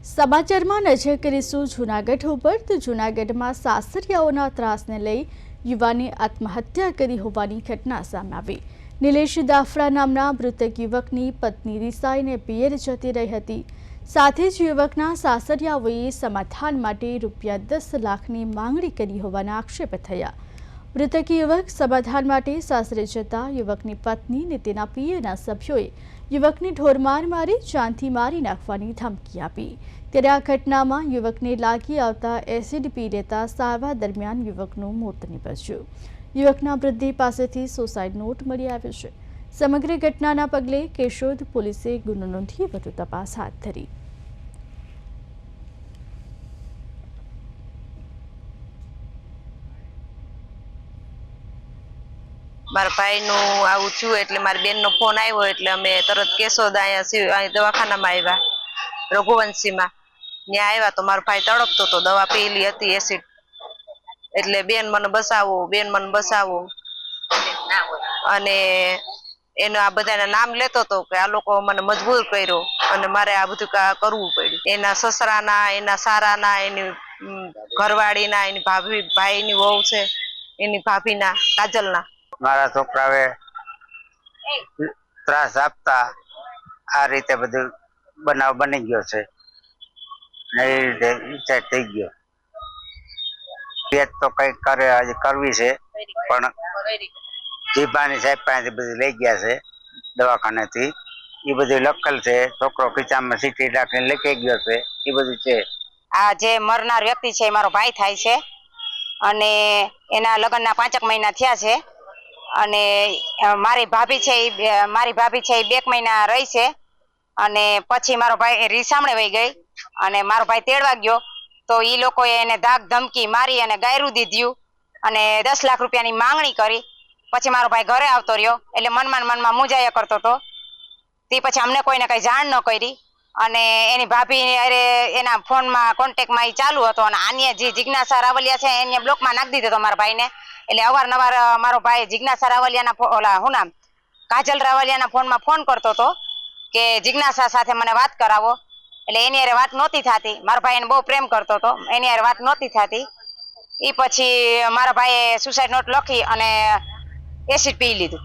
સમાચારમાં નજર કરીશું જૂનાગઢ ઉપર તો જૂનાગઢમાં સાસરિયાઓના ત્રાસને લઈ યુવાને આત્મહત્યા કરી હોવાની ઘટના સામે આવી। નિલેશ દાફડા નામના મૃતક યુવકની પત્ની રિસાઈને પિયર જતી રહી હતી। સાથે જ યુવકના સાસરિયાઓએ સમાધાન માટે ₹10 લાખની માંગણી કરી હોવાના આક્ષેપ થયા। મૃતક યુવક સમાધાન માટે સાસરે જતા યુવકની પત્ની અને તેના પિયરના સભ્યોએ યુવકને ઢોરમાર મારી જાનથી મારી નાખવાની ધમકી આપી। ત્યારે આ ઘટનામાં યુવકને લાગી આવતા એસિડ પી લેતા સારવાર દરમિયાન યુવકનું મોત નીપજ્યું। યુવકના મૃતદેહ પાસેથી સુસાઇડ નોટ મળી આવ્યો છે। સમગ્ર ઘટનાના પગલે કેશોદ પોલીસે ગુનો નોંધી વધુ તપાસ હાથ ધરી। મારા ભાઈનું આવું થયું એટલે મારી બેનનો ફોન આવ્યો એટલે અમે તરત કેશોદ અહીંયા દવાખાનામાં આવ્યા રઘુવંશીમાં। ત્યાં આવ્યા તો મારો ભાઈ તડપતો તો દવા પીલી હતી એસિડ એટલે બેન મને બસાવો અને એનો આ બધાના નામ લેતો હતો કે આ લોકો મને મજબૂર કર્યો અને મારે આ બધું કરવું પડ્યું। એના સસરાના, એના સારાના, એની ઘરવાળીના, એની ભાઈની વહુ છે, એની ભાભીના, કાજલના। મારા છોકરાએ ત્રાસ આપતા આ રીતે બધું બનાવ બની ગયો છે। એ રીતે વિચાર થઈ ગયો પેટ તો કઈક કરે હજી કરવી છે પણ જીભાની સાહેબ પાસેથી બધું લઈ ગયા છે દવાખાનેથી। એ બધું લખેલ છે, છોકરો ખીચામાં સીટી રાખીને લખી ગયો છે, એ બધું છે। આ જે મરનાર વ્યક્તિ છે મારો ભાઈ થાય છે અને એના લગ્નના 5 મહિના થયા છે અને મારી ભાભી છે એ 2 મહિના રહી છે અને પછી મારો ભાઈ રીસામણે વહી ગઈ અને મારો ભાઈ તેડવા ગયો તો એ લોકોએ એને ધાક ધમકી મારી અને ગાયરું દીધું અને ₹10 લાખની માંગણી કરી। પછી મારો ભાઈ ઘરે આવતો રહ્યો એટલે મનમાં મુંજાયા કરતો હતો। તે પછી અમને કોઈને કઈ જાણ ન કરી અને એની ભાભી અરે એના ફોનમાં કોન્ટેક્ટમાં એ ચાલુ હતો અને આને જે જિજ્ઞાસા રાવલિયા છે એને બ્લોકમાં નાખી દીધો હતો મારા ભાઈને। એટલે અવારનવાર મારો ભાઈ જિજ્ઞાસા રાવલિયાના કાજલ રાવલિયાના ફોનમાં ફોન કરતો હતો કે જિજ્ઞાસા સાથે મને વાત કરાવો। એટલે એની હારે વાત નહોતી થતી। મારો ભાઈ એને બહુ પ્રેમ કરતો હતો, એની હારે વાત નહોતી થતી। એ પછી મારા ભાઈએ સુસાઇડ નોટ લખી અને એસિડ પી લીધું।